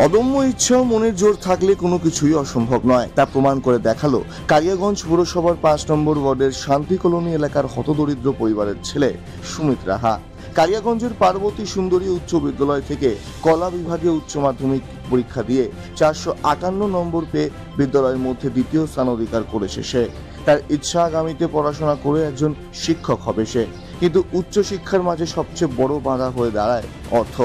অদম্য ইচ্ছা ও মনের জোর থাকলে কোনো কিছুই অসম্ভব নয়, তা প্রমাণ করে দেখালো কালিয়াগঞ্জ পৌরসভার 5 নম্বর ওয়ার্ডের শান্তি কলোনি এলাকার হতদরিদ্র পরিবারের ছেলে সুমিত রাহা। কালিয়াগঞ্জের পার্বতী সুন্দরী উচ্চ বিদ্যালয় থেকে কলা বিভাগে উচ্চ মাধ্যমিক পরীক্ষা দিয়ে 458 নম্বর পেয়ে বিদ্যালয়ের মধ্যে দ্বিতীয় স্থান অধিকার করেছে সে। তার ইচ্ছা আগামীতে পড়াশোনা করে একজন শিক্ষক হবে সে, কিন্তু উচ্চশিক্ষার মাঝে সবচেয়ে বড় বাধা হয়ে দাঁড়ায় অর্থ।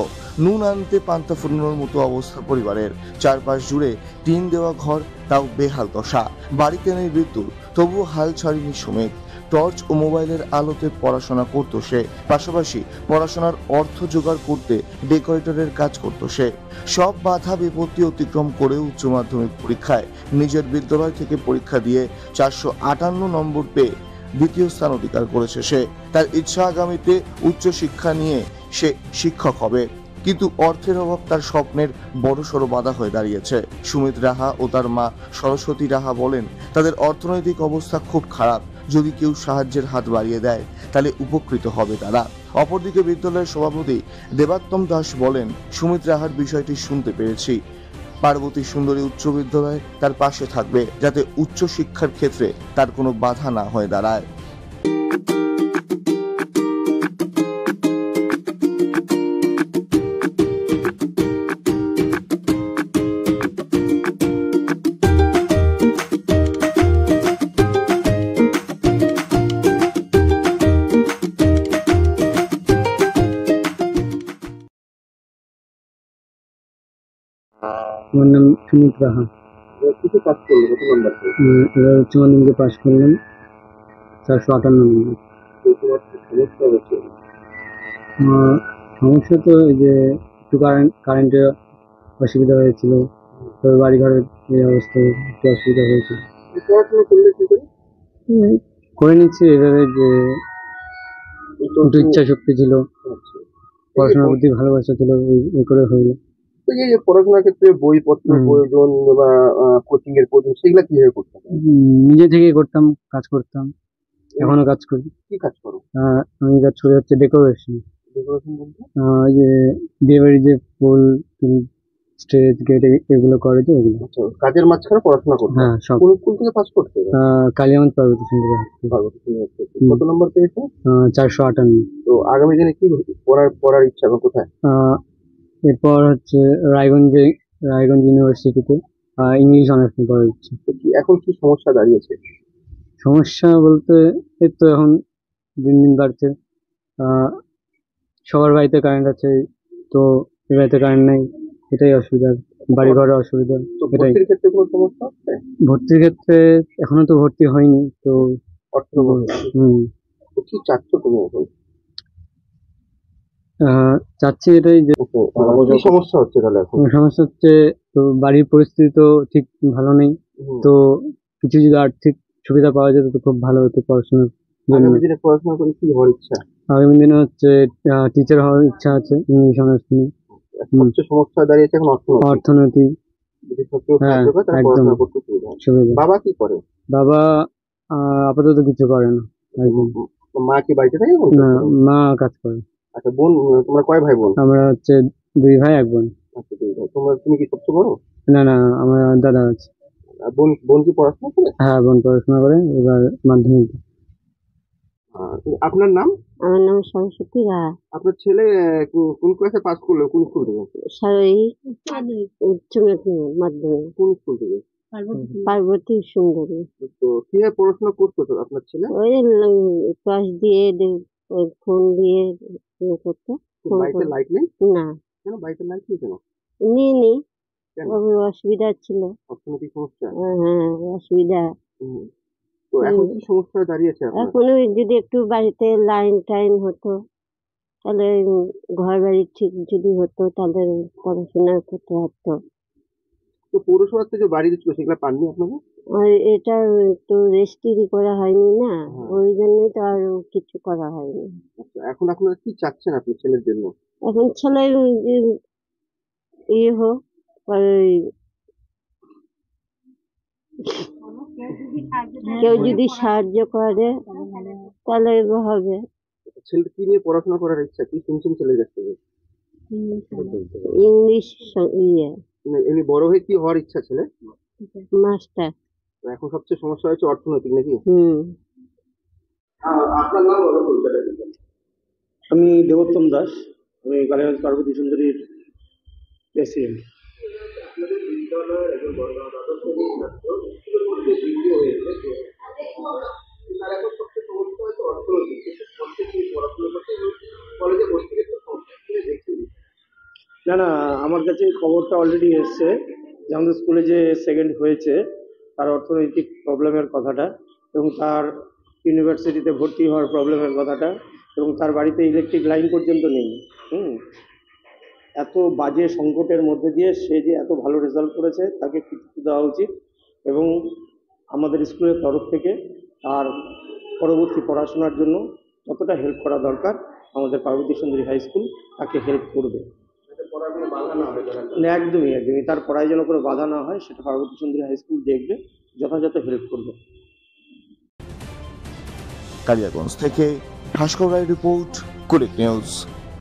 নুন আনতে পান্তা ফুরানোর মতো অবস্থা পরিবারের। চারপাশ জুড়ে টিন দেওয়া ঘর, তাও বেহাল দশা। বাড়িতে নেই বিদ্যুৎ, তবুও হাল ছাড়িনি সুমিত। টর্চ ও মোবাইলের আলোতে পড়াশোনা করত সে, পাশাপাশি পড়াশোনার অর্থ জোগাড় করতে ডেকোরেটরের কাজ করত সে। সব বাধা বিপত্তি অতিক্রম করে উচ্চ মাধ্যমিক পরীক্ষায় নিজের বিদ্যালয় থেকে পরীক্ষা দিয়ে 458 নম্বর পেয়ে দ্বিতীয় স্থান অধিকার করেছে সে। তার ইচ্ছা আগামীতে উচ্চ শিক্ষা নিয়ে সে শিক্ষক হবে, কিন্তু অর্থের অভাব তার স্বপ্নের বড়সড় বাধা হয়ে দাঁড়িয়েছে। সুমিত রাহা ও তার মা সরস্বতী রাহা বলেন, তাদের অর্থনৈতিক অবস্থা খুব খারাপ। যদি কেউ সাহায্যের হাত বাড়িয়ে দেয় তাহলে উপকৃত হবে তারা। অপরদিকে বিদ্যালয়ের সভাপতি দেবাত্তম দাস বলেন, সুমিত রাহার বিষয়টি শুনতে পেরেছি। পার্বতী সুন্দরী উচ্চ বিদ্যালয় তার পাশে থাকবে, যাতে উচ্চ শিক্ষার ক্ষেত্রে তার কোনো বাধা না হয়ে দাঁড়ায়। আমার নাম সুমিত রাহা। কিছু কাজ করলো কত নাম্বার এবার উচ্চ মাধ্যমিকে পাশ করলাম 458 নম্বর। সমস্যা হচ্ছে? সমস্যা তো এই যে একটু কারেন্টের অসুবিধা হয়েছিল, তবে বাড়ি ঘরের এই অবস্থায় একটু অসুবিধা হয়েছিল। পড়াশোনা করলে কি করে? করে নিচ্ছি এভাবে যে একটু ইচ্ছা শক্তি ছিল, পড়াশোনার প্রতি ভালোবাসা ছিল, এই করে হইলো। এই যে পড়াশোনার ক্ষেত্রে বইপত্র প্রয়োজন বা কোচিং এর প্রয়োজন, সেগুলা কিভাবে করতে হবে? নিজে থেকে করতাম, কাজ করতাম, এখনো কাজ করি। কি কাজ করো? আমি কাজ করি হচ্ছে ডেকোরেশন। ডেকোরেশন বলতে এই যে বিয়ে বাড়ির যে ফুল, স্টেজ, গেট এগুলো করে তো এগুলো। আচ্ছা, কাজের মাঝখানে পড়াশোনা করতে? হ্যাঁ, সব। কোন স্কুল থেকে পাস করতে? কালিয়াগঞ্জ পার্বতী সুন্দরী। কত নম্বর পেয়েছো? 458। তো আগামী দিনে কি পড়ার ইচ্ছা এবং কোথায়? এরপর হচ্ছে রায়গঞ্জ ইউনিভার্সিটিতে ইংলিশ অনার্স নিয়ে পড়ার ইচ্ছা। এখন কি সমস্যা দাঁড়িয়েছে? সমস্যা বলতে এই তো এখন দিন দিন বাড়ছে। সবার বাড়িতে কারেন্ট আছে, তো এই বাড়িতে কারেন্ট নেই, এটাই অসুবিধা। বাড়ি ঘরের অসুবিধা এটাই। ভর্তির ক্ষেত্রে কোনো সমস্যা হচ্ছে? ভর্তির ক্ষেত্রে এখনো তো ভর্তি হয়নি, তো কি চাচ্ছ তুমি এখন? চাচ্ছি এটাই যে কি সমস্যা হচ্ছে তাহলে এখন? সমস্যা হচ্ছে তো বাড়ির পরিস্থিতি তো ঠিক ভালো নেই, তো কিছু যদি আর্থিক সুবিধা পাওয়া যেত তো খুব ভালো হতো পড়াশোনার জন্য। আগামী দিনে পড়াশোনা করে কি হওয়ার ইচ্ছা? আগামী দিনে হচ্ছে টিচার হওয়ার ইচ্ছা আছে ইংলিশ অনার্স নিয়ে। সবচেয়ে সমস্যা দাঁড়িয়েছে এখন অর্থনীতি। হ্যাঁ, একদম সুবিধা। বাবা কি করে? বাবা আপাতত কিছু করে না। মা কি বাড়িতে থাকে? না, মা কাজ করে। আচ্ছা, বোন তোমরা কয় ভাই বোন? আমরা হচ্ছে 2 ভাই 1 বোন। আচ্ছা, 2 ভাই। তুমি কি সবচেয়ে বড়? না না, আমার দাদা আছে। বোন কি পড়াশোনা করে? হ্যাঁ, বোন পড়াশোনা করে, এবার মাধ্যমিক। আপনার নাম? আমার নাম সরস্বতী রায়। আপনার ছেলে কোন ক্লাসে পাস করলো? কোন স্কুল থেকে? উচ্চ মাধ্যমিক। কোন স্কুল থেকে? পার্বতী সুন্দরী। তো কিভাবে পড়াশোনা করতো আপনার ছেলে? ওই ক্লাস দিয়ে ফোন দিয়ে করতো। বাড়িতে লাইট নেই? না। কেন বাড়িতে লাইট নেই কেন? নিয়ে অসুবিধা ছিল। অর্থনৈতিক সমস্যা? হ্যাঁ, অসুবিধা। তো এখন কি সমস্যা দাঁড়িয়েছে? এখন যদি একটু বাড়িতে লাইন টাইন হতো, তাহলে ঘর বাড়ি ঠিক যদি হতো, তাহলে পড়াশোনা করতে পারতো। তো পৌরসভার থেকে বাড়ি দিচ্ছিল, সেগুলো পাননি আপনারা? এটা তো রেজিস্ট্রি করা হয়নি না, ওই জন্যই তো আর কিছু করা হয়নি। আচ্ছা, এখন আপনারা কি চাচ্ছেন আপনার ছেলের জন্য? এখন ছেলে হোক, কেউ যদি সাহায্য করে তাহলে হবে। ছেলে কি নিয়ে পড়াশোনা করার ইচ্ছা? কি শুনছেন ছেলের কাছ থেকে? ইংলিশ এমনি বড় হয়ে কি হওয়ার ইচ্ছা ছেলে? মাস্টার। এখন সবচেয়ে সমস্যা হচ্ছে অর্থনৈতিক, নাকি? হুম। আপনার নাম বলো, পরিচয়টা দিবেন। আমি দেবোত্তম দাস, আমি কালীগঞ্জ পার্বতী সুন্দরীর প্রেসিডেন্ট। আপনাদের বিদ্যালয়ের একজন দ্বাদশ শ্রেণীর ছাত্র স্কুলের মধ্যে দ্বিতীয় হয়েছে, তো তার এখন সবচেয়ে সমস্যা হচ্ছে অর্থনৈতিক। কিন্তু কষ্টে তিনি পড়াশোনা করতে এবং কলেজে ভর্তি হতে সমস্যা তিনি দেখছেন। না না, আমার কাছে এই খবরটা অলরেডি এসছে যে আমাদের স্কুলে যে সেকেন্ড হয়েছে তার অর্থনৈতিক প্রবলেমের কথাটা, এবং তার ইউনিভার্সিটিতে ভর্তি হওয়ার প্রবলেমের কথাটা, এবং তার বাড়িতে ইলেকট্রিক লাইন পর্যন্ত নেই। এত বাজে সংকটের মধ্যে দিয়ে সে যে এত ভালো রেজাল্ট করেছে তাকে কৃতিত্ব দেওয়া উচিত, এবং আমাদের স্কুলের তরফ থেকে তার পরবর্তী পড়াশোনার জন্য যতটা হেল্প করা দরকার আমাদের পার্বতী সুন্দরী হাই স্কুল তাকে হেল্প করবে। পড়ার কোনো বাধা না হয় তার। মানে একদমই একদমই তার পড়ায় যেন কোনো বাধা না হয় সেটা পার্বতী সুন্দরী হাই স্কুল দেখবে, যথাযথ হেল্প করবে। কালিয়াগঞ্জ থেকে ভাস্কর রায় রিপোর্ট, কুলিক নিউজ।